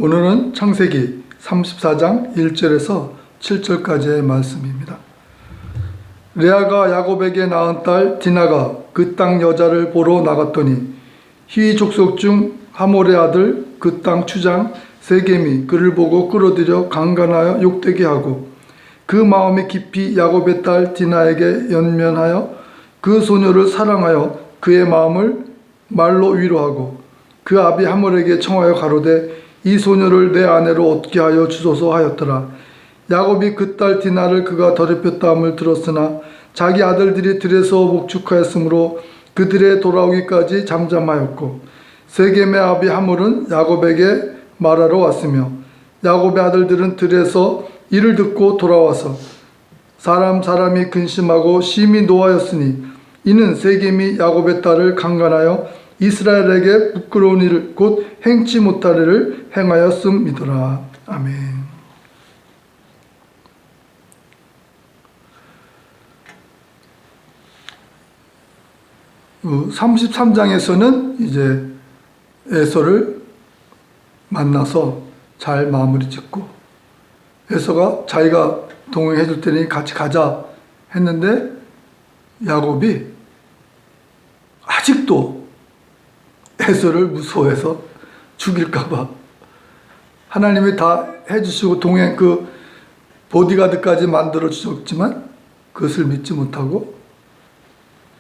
오늘은 창세기 34장 1절에서 7절까지의 말씀입니다. 레아가 야곱에게 낳은 딸 디나가 그 땅 여자를 보러 나갔더니 히위 족속 중 하몰의 아들 그 땅 추장 세겜이 그를 보고 끌어들여 강간하여 욕되게 하고 그 마음이 깊이 야곱의 딸 디나에게 연면하여 그 소녀를 사랑하여 그의 마음을 말로 위로하고 그 아비 하몰에게 청하여 가로되 이 소녀를 내 아내로 얻게 하여 주소서 하였더라. 야곱이 그 딸 디나를 그가 더럽혔다 함을 들었으나 자기 아들들이 들에서 목축하였으므로 그들의 돌아오기까지 잠잠하였고 세겜의 아비 하몰은 야곱에게 말하러 왔으며 야곱의 아들들은 들에서 이를 듣고 돌아와서 사람이 근심하고 심히 노하였으니 이는 세겜이 야곱의 딸을 강간하여 이스라엘에게 부끄러운 일을 곧 행치 못할 일을 행하였음이더라. 아멘. 그 33장에서는 이제 에서를 만나서 잘 마무리 짓고 에서가 자기가 동행해 줄 테니 같이 가자 했는데 야곱이 아직도 에서를 무서워해서 죽일까봐 하나님이 다 해주시고 동행 그 보디가드까지 만들어 주셨지만 그것을 믿지 못하고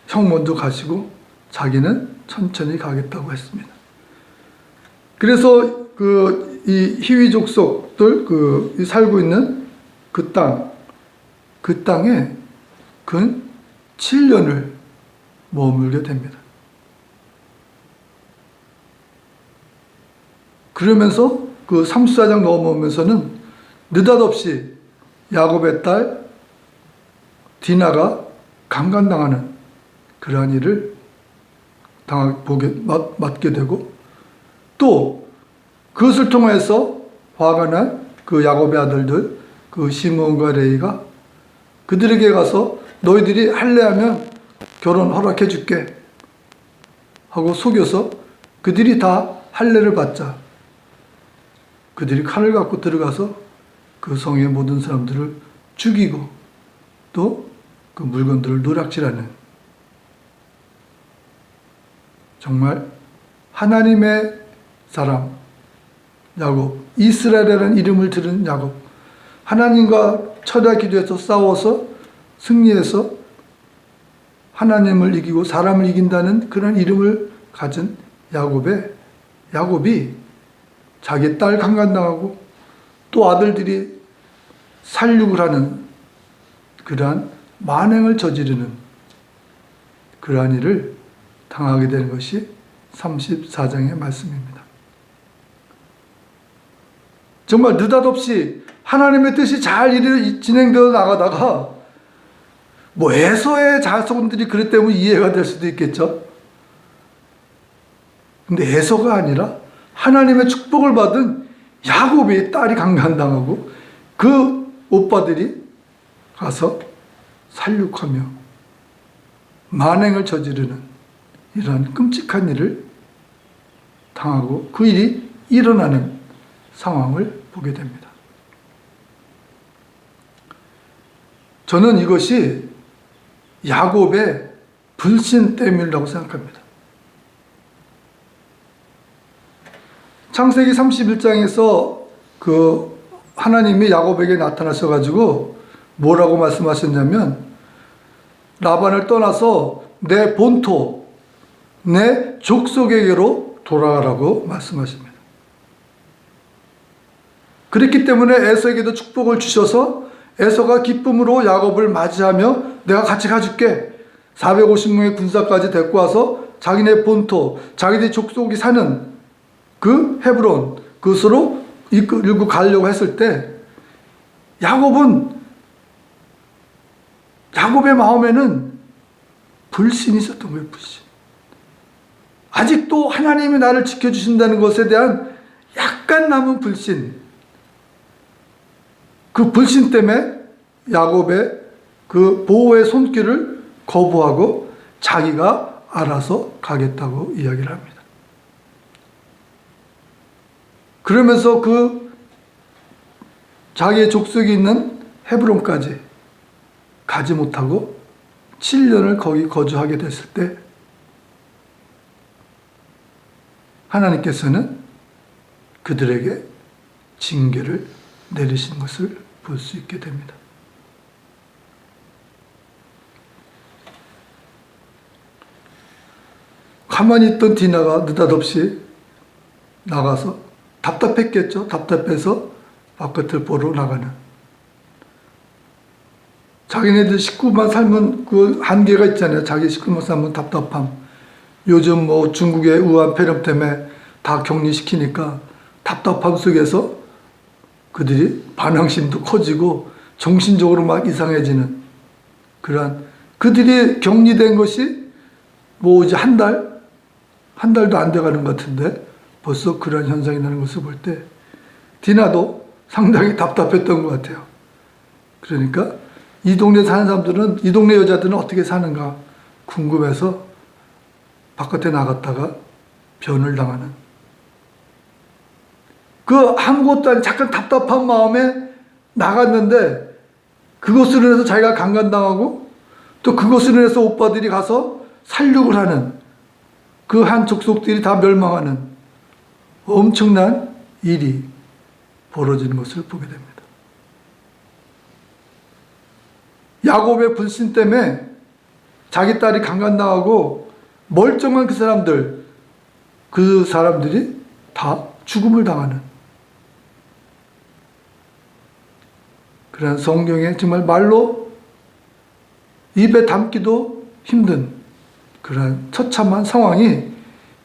형 먼저 가시고 자기는 천천히 가겠다고 했습니다. 그래서 이 히위 족속들 살고 있는 그 땅에 근 7년을 머물게 됩니다. 그러면서 그 34장 넘어오면서는 느닷없이 야곱의 딸 디나가 강간당하는 그러한 일을 맞게 되고 또 그것을 통해서 화가 난 그 야곱의 아들들 그 시므온과 레위가 그들에게 가서 너희들이 할례하면 결혼 허락해 줄게 하고 속여서 그들이 다 할례를 받자. 그들이 칼을 갖고 들어가서 그 성의 모든 사람들을 죽이고 또 그 물건들을 누락질하는 정말 하나님의 사람 야곱, 이스라엘이라는 이름을 들은 야곱, 하나님과 철야 기도에서 싸워서 승리해서 하나님을 이기고 사람을 이긴다는 그런 이름을 가진 야곱이 자기 딸 강간당하고 또 아들들이 살육을 하는 그러한 만행을 저지르는 그러한 일을 당하게 되는 것이 34장의 말씀입니다. 정말 느닷없이 하나님의 뜻이 잘 진행되어 나가다가 뭐 에서의 자손들이 그것 때문에 이해가 될 수도 있겠죠. 근데 에서가 아니라 하나님의 축복을 받은 야곱의 딸이 강간당하고 그 오빠들이 가서 살육하며 만행을 저지르는 이러한 끔찍한 일을 당하고 그 일이 일어나는 상황을 보게 됩니다. 저는 이것이 야곱의 불신 때문이라고 생각합니다. 창세기 31장에서 그 하나님이 야곱에게 나타나셔가지고 뭐라고 말씀하셨냐면 라반을 떠나서 내 본토, 내 족속에게로 돌아가라고 말씀하십니다. 그렇기 때문에 에서에게도 축복을 주셔서 에서가 기쁨으로 야곱을 맞이하며 내가 같이 가줄게 450명의 군사까지 데리고 와서 자기네 본토, 자기네 족속이 사는 그 헤브론 그것으로 이끌고 가려고 했을 때 야곱의 마음에는 불신이 있었던 거예요. 불신. 아직도 하나님이 나를 지켜주신다는 것에 대한 약간 남은 불신. 그 불신 때문에 야곱의 그 보호의 손길을 거부하고 자기가 알아서 가겠다고 이야기를 합니다. 그러면서 그 자기의 족속이 있는 헤브론까지 가지 못하고 7년을 거기 거주하게 됐을 때 하나님께서는 그들에게 징계를 내리신 것을 볼 수 있게 됩니다. 가만히 있던 디나가 느닷없이 나가서 답답했겠죠. 답답해서 바깥을 보러 나가는. 자기네들 식구만 살면 그 한계가 있잖아요. 자기 식구만 살면 답답함. 요즘 뭐 중국의 우한 폐렴 때문에 다 격리시키니까 답답함 속에서 그들이 반항심도 커지고 정신적으로 막 이상해지는 그러한, 그들이 격리된 것이 뭐 이제 한 달도 안 돼가는 것 같은데 벌써 그런 현상이 나는 것을 볼 때 디나도 상당히 답답했던 것 같아요. 그러니까 이 동네 사는 사람들은, 이 동네 여자들은 어떻게 사는가 궁금해서 바깥에 나갔다가 변을 당하는, 그 아무것도 아닌 잠깐 답답한 마음에 나갔는데 그것으로 인해서 자기가 강간당하고 또 그것으로 인해서 오빠들이 가서 살육을 하는, 그 한 족속들이 다 멸망하는 엄청난 일이 벌어지는 것을 보게 됩니다. 야곱의 불신 때문에 자기 딸이 강간당하고 멀쩡한 그 사람들이 다 죽음을 당하는 그런 성경에 정말 말로 입에 담기도 힘든 그런 처참한 상황이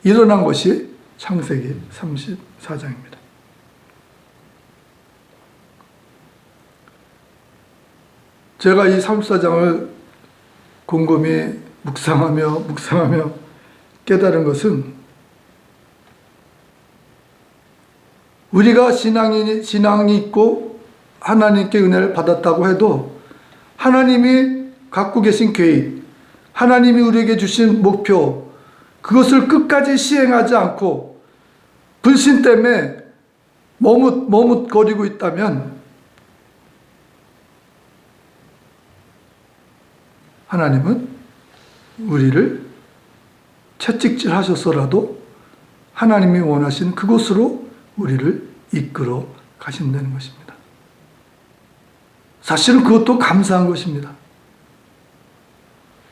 일어난 것이 창세기 34장입니다. 제가 이 34장을 곰곰이 묵상하며 깨달은 것은, 우리가 신앙이 있고 하나님께 은혜를 받았다고 해도 하나님이 갖고 계신 계획, 하나님이 우리에게 주신 목표, 그것을 끝까지 시행하지 않고 불신 때문에 머뭇거리고 있다면 하나님은 우리를 채찍질 하셨어라도 하나님이 원하신 그곳으로 우리를 이끌어 가신다는 것입니다. 사실은 그것도 감사한 것입니다.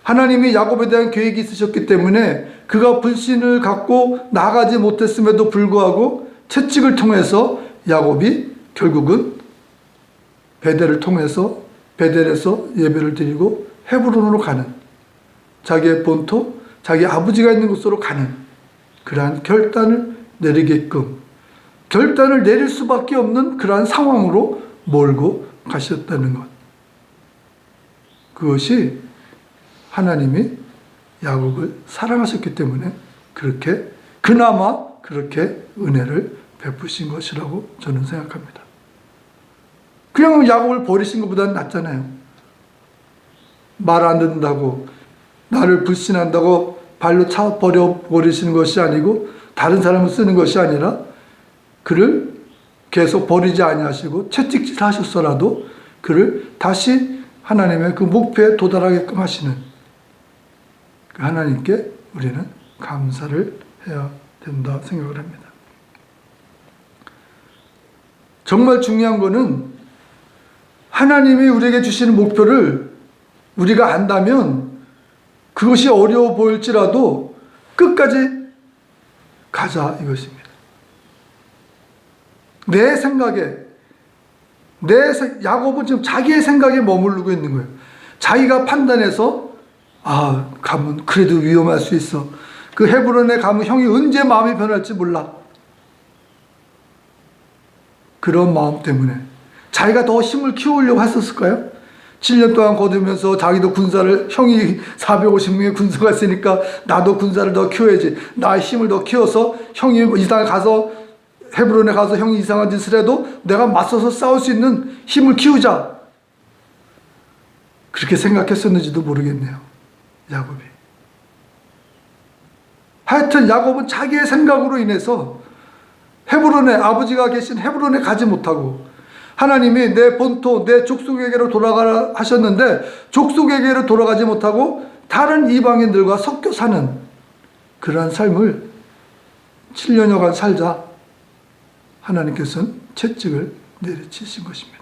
하나님이 야곱에 대한 계획이 있으셨기 때문에 그가 불신을 갖고 나가지 못했음에도 불구하고 채찍을 통해서 야곱이 결국은 베델에서 예배를 드리고 헤브론으로 가는, 자기의 본토, 자기 아버지가 있는 곳으로 가는 그러한 결단을 내리게끔, 결단을 내릴 수밖에 없는 그러한 상황으로 몰고 가셨다는 것. 그것이 하나님이 야곱을 사랑하셨기 때문에 그나마 그렇게 은혜를 베푸신 것이라고 저는 생각합니다. 그냥 야곱을 버리신 것보다는 낫잖아요. 말 안 듣는다고, 나를 불신한다고 발로 차 버리시는 것이 아니고 다른 사람을 쓰는 것이 아니라 그를 계속 버리지 아니하시고 채찍질 하셨어라도 그를 다시 하나님의 그 목표에 도달하게끔 하시는 그 하나님께 우리는 감사를 해야 된다 생각을 합니다. 정말 중요한 것은 하나님이 우리에게 주시는 목표를 우리가 안다면 그것이 어려워 보일지라도 끝까지 가자 이것입니다. 내 생각에, 야곱은 지금 자기의 생각에 머무르고 있는 거예요. 자기가 판단해서 가면 그래도 위험할 수 있어. 그 헤브론에 가면 형이 언제 마음이 변할지 몰라. 그런 마음 때문에 자기가 더 힘을 키우려고 했었을까요? 7년 동안 거두면서 자기도 군사를, 형이 450명의 군사가 있으니까 나도 군사를 더 키워야지. 나의 힘을 더 키워서 형이 이상에 가서, 헤브론에 가서 형이 이상한 짓을 해도 내가 맞서서 싸울 수 있는 힘을 키우자. 그렇게 생각했었는지도 모르겠네요. 야곱이. 하여튼 야곱은 자기의 생각으로 인해서 헤브론에, 아버지가 계신 헤브론에 가지 못하고, 하나님이 내 본토, 내 족속에게로 돌아가라 하셨는데 족속에게로 돌아가지 못하고 다른 이방인들과 섞여 사는 그러한 삶을 7년여간 살자 하나님께서는 채찍을 내리치신 것입니다.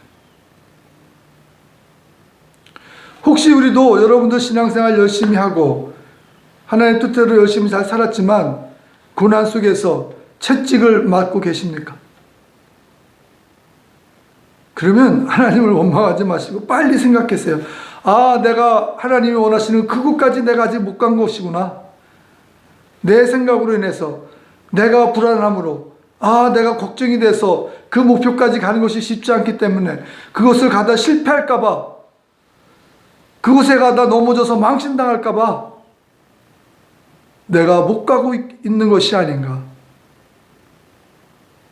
혹시 우리도 여러분들 신앙생활 열심히 하고 하나님의 뜻대로 열심히 잘 살았지만 고난 속에서 채찍을 맞고 계십니까? 그러면 하나님을 원망하지 마시고 빨리 생각하세요. 아, 내가 하나님이 원하시는 그곳까지 내가 아직 못 간 것이구나. 내 생각으로 인해서, 내가 불안함으로, 내가 걱정이 돼서 그 목표까지 가는 것이 쉽지 않기 때문에 그것을 가다 실패할까봐, 그곳에 가다 넘어져서 망신당할까봐 내가 못 가고 있는 것이 아닌가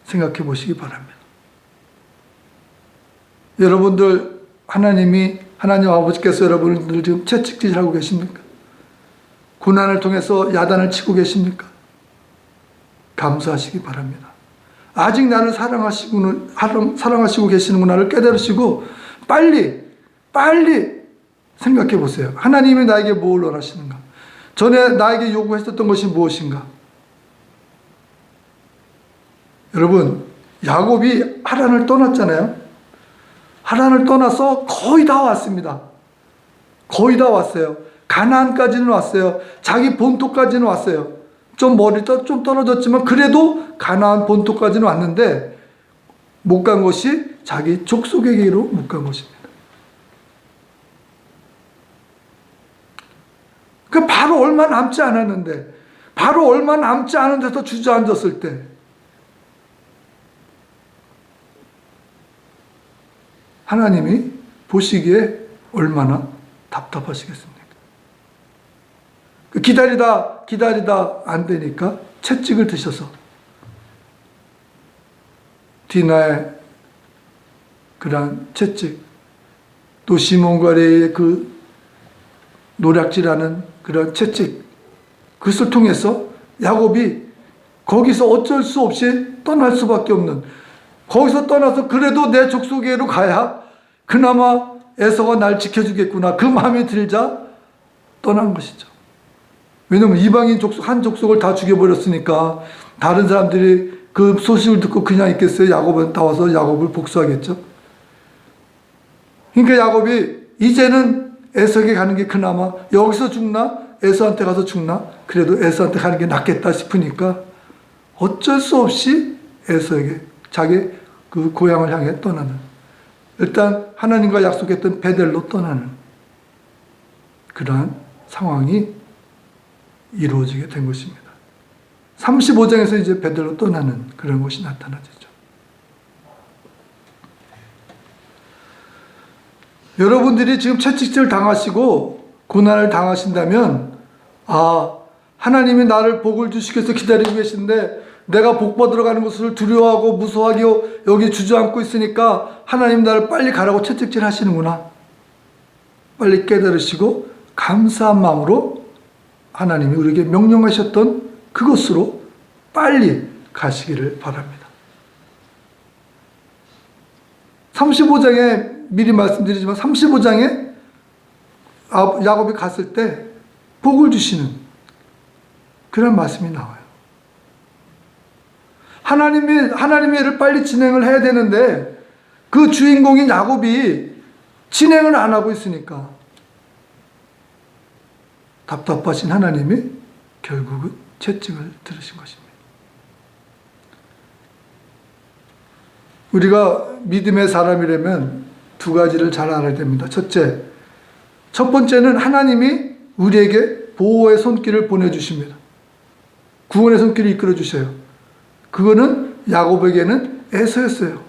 생각해 보시기 바랍니다. 여러분들, 하나님 아버지께서 여러분들 지금 채찍질하고 계십니까? 고난을 통해서 야단을 치고 계십니까? 감사하시기 바랍니다. 아직 나를 사랑하시고 계시는구나를 깨달으시고 빨리 생각해 보세요. 하나님이 나에게 뭘 원하시는가? 전에 나에게 요구했었던 것이 무엇인가? 여러분, 야곱이 하란을 떠났잖아요. 하란을 떠나서 거의 다 왔습니다. 거의 다 왔어요. 가나안까지는 왔어요. 자기 본토까지는 왔어요. 좀 떨어졌지만 그래도 가나안 본토까지는 왔는데 못 간 것이 자기 족속에게로 못 간 것입니다. 그 바로 얼마 남지 않았는데, 바로 얼마 남지 않은 데서 주저앉았을 때 하나님이 보시기에 얼마나 답답하시겠습니까? 기다리다 안 되니까 채찍을 드셔서 디나의 그러한 채찍, 또 시몬과 레이의 그 노략질하는 그런 채찍, 그것을 통해서 야곱이 거기서 어쩔 수 없이 떠날 수밖에 없는, 거기서 떠나서 그래도 내 족속에로 가야 그나마 에서가 날 지켜주겠구나, 그 마음이 들자 떠난 것이죠. 왜냐하면 이방인 한 족속을 다 죽여버렸으니까 다른 사람들이 그 소식을 듣고 그냥 있겠어요? 야곱은 다 와서 야곱을 복수하겠죠. 그러니까 야곱이 이제는 에서에게 가는 게 그나마, 여기서 죽나 에서한테 가서 죽나, 그래도 에서한테 가는 게 낫겠다 싶으니까 어쩔 수 없이 에서에게, 자기 그 고향을 향해 떠나는, 일단 하나님과 약속했던 베델로 떠나는 그러한 상황이 이루어지게 된 것입니다. 35장에서 이제 베델로 떠나는 그런 것이 나타나죠. 여러분들이 지금 채찍질 당하시고 고난을 당하신다면, 하나님이 나를 복을 주시기 위해서 기다리고 계신데 내가 복 받으러 가는 것을 두려워하고 무서워하고 여기 주저앉고 있으니까 하나님 나를 빨리 가라고 채찍질 하시는구나. 빨리 깨달으시고 감사한 마음으로 하나님이 우리에게 명령하셨던 그것으로 빨리 가시기를 바랍니다. 35장에 미리 말씀드리지만 35장에 야곱이 갔을 때 복을 주시는 그런 말씀이 나와요. 하나님의 일을 빨리 진행을 해야 되는데 그 주인공인 야곱이 진행을 안 하고 있으니까 답답하신 하나님이 결국은 채찍을 들으신 것입니다. 우리가 믿음의 사람이라면 두 가지를 잘 알아야 됩니다. 첫 번째는 하나님이 우리에게 보호의 손길을 보내주십니다. 구원의 손길을 이끌어 주셔요. 그거는 야곱에게는 에서였어요.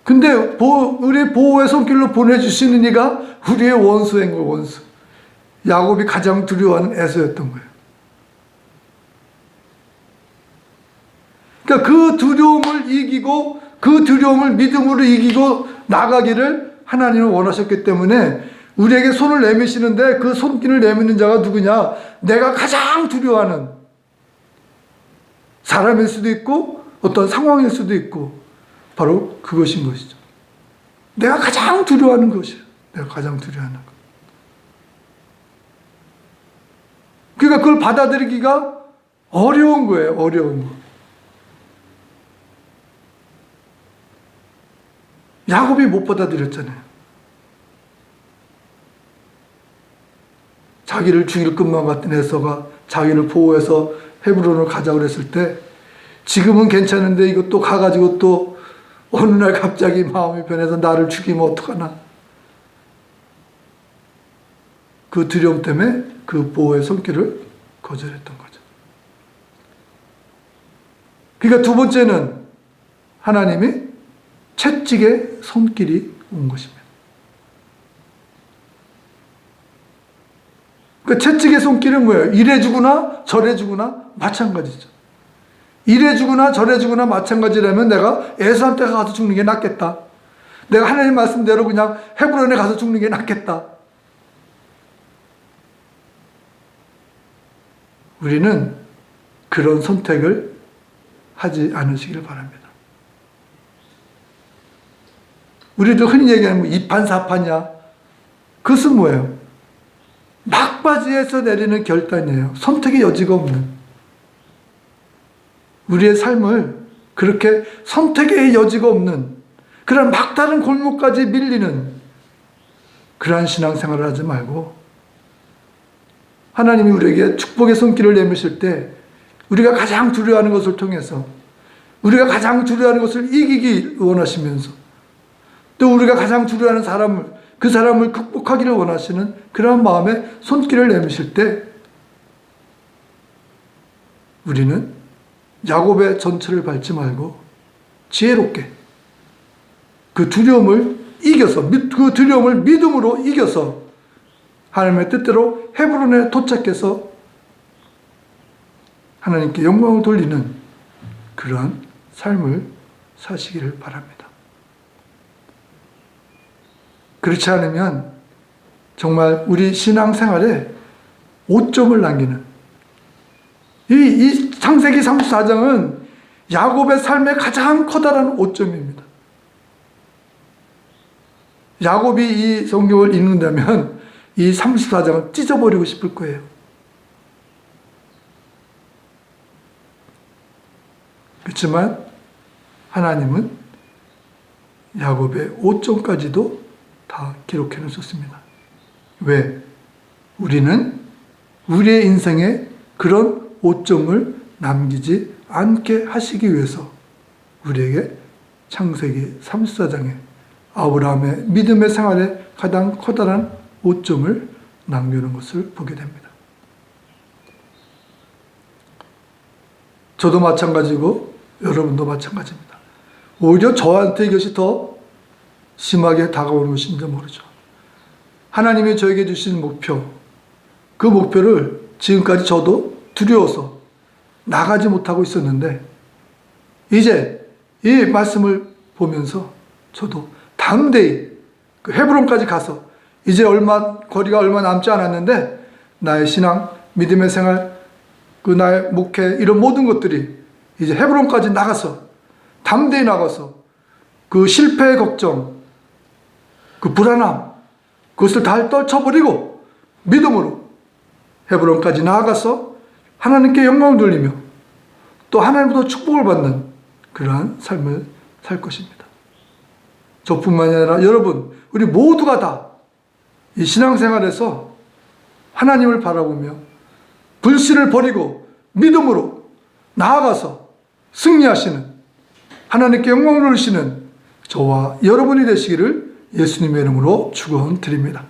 근데 우리 보호의 손길로 보내주시는 이가 우리의 원수인 거예요. 원수. 야곱이 가장 두려워하는 에서였던 거예요. 그러니까 그 두려움을 이기고, 그 두려움을 믿음으로 이기고 나가기를 하나님은 원하셨기 때문에 우리에게 손을 내미시는데, 그 손길을 내미는 자가 누구냐? 내가 가장 두려워하는 사람일 수도 있고 어떤 상황일 수도 있고 바로 그것인 것이죠. 내가 가장 두려워하는 것이에요. 내가 가장 두려워하는 것. 그러니까 그걸 받아들이기가 어려운 거예요. 어려운 거. 야곱이 못 받아들였잖아요. 자기를 죽일 것만 같은 에서가 자기를 보호해서 헤브론을 가자고 그랬을 때 지금은 괜찮은데 이것도 가가지고 또 어느 날 갑자기 마음이 변해서 나를 죽이면 어떡하나. 그 두려움 때문에 그 보호의 손길을 거절했던 거죠. 그러니까 두 번째는 하나님이 채찍의 손길이 온 것입니다. 그 채찍의 손길은 뭐예요? 이래 주구나 저래 주구나 마찬가지죠. 이래 주구나 저래 주구나 마찬가지라면 내가 에사한테 가서 죽는 게 낫겠다. 내가 하나님 말씀대로 그냥 헤브론에 가서 죽는 게 낫겠다. 우리는 그런 선택을 하지 않으시길 바랍니다. 우리도 흔히 얘기하는 뭐 2판 4판이야. 그것은 뭐예요? 막바지에서 내리는 결단이에요. 선택의 여지가 없는. 우리의 삶을 그렇게 선택의 여지가 없는 그런 막다른 골목까지 밀리는 그러한 신앙생활을 하지 말고 하나님이 우리에게 축복의 손길을 내미실 때 우리가 가장 두려워하는 것을 통해서 우리가 가장 두려워하는 것을 이기기 원하시면서 또 우리가 가장 두려워하는 사람을 그 사람을 극복하기를 원하시는 그런 마음에 손길을 내미실 때 우리는 야곱의 전철을 밟지 말고 지혜롭게 그 두려움을 이겨서 그 두려움을 믿음으로 이겨서 하나님의 뜻대로 헤브론에 도착해서 하나님께 영광을 돌리는 그러한 삶을 사시기를 바랍니다. 그렇지 않으면 정말 우리 신앙생활에 오점을 남기는 이 창세기 34장은 야곱의 삶의 가장 커다란 오점입니다. 야곱이 이 성경을 읽는다면 이 34장을 찢어버리고 싶을 거예요. 그렇지만 하나님은 야곱의 오점까지도 다 기록해 놓으셨습니다. 왜? 우리는 우리의 인생에 그런 오점을 남기지 않게 하시기 위해서 우리에게 창세기 34장에 아브라함의 믿음의 생활에 가장 커다란 오점을 남겨놓은 것을 보게 됩니다. 저도 마찬가지고 여러분도 마찬가지입니다. 오히려 저한테 이것이 더 심하게 다가오는 것인지 모르죠. 하나님이 저에게 주신 목표, 그 목표를 지금까지 저도 두려워서 나가지 못하고 있었는데 이제 이 말씀을 보면서 저도 담대히 그 헤브론까지 가서 이제 거리가 얼마 남지 않았는데 나의 신앙, 믿음의 생활, 그 나의 목회 이런 모든 것들이 이제 헤브론까지 나가서 담대히 나가서 그 실패의 걱정, 그 불안함, 그것을 다 떨쳐버리고 믿음으로 헤브론까지 나아가서 하나님께 영광을 돌리며 또 하나님부터 축복을 받는 그러한 삶을 살 것입니다. 저뿐만이 아니라 여러분, 우리 모두가 다 이 신앙생활에서 하나님을 바라보며 불신을 버리고 믿음으로 나아가서 승리하시는 하나님께 영광을 돌리시는 저와 여러분이 되시기를 예수님의 이름으로 축원드립니다.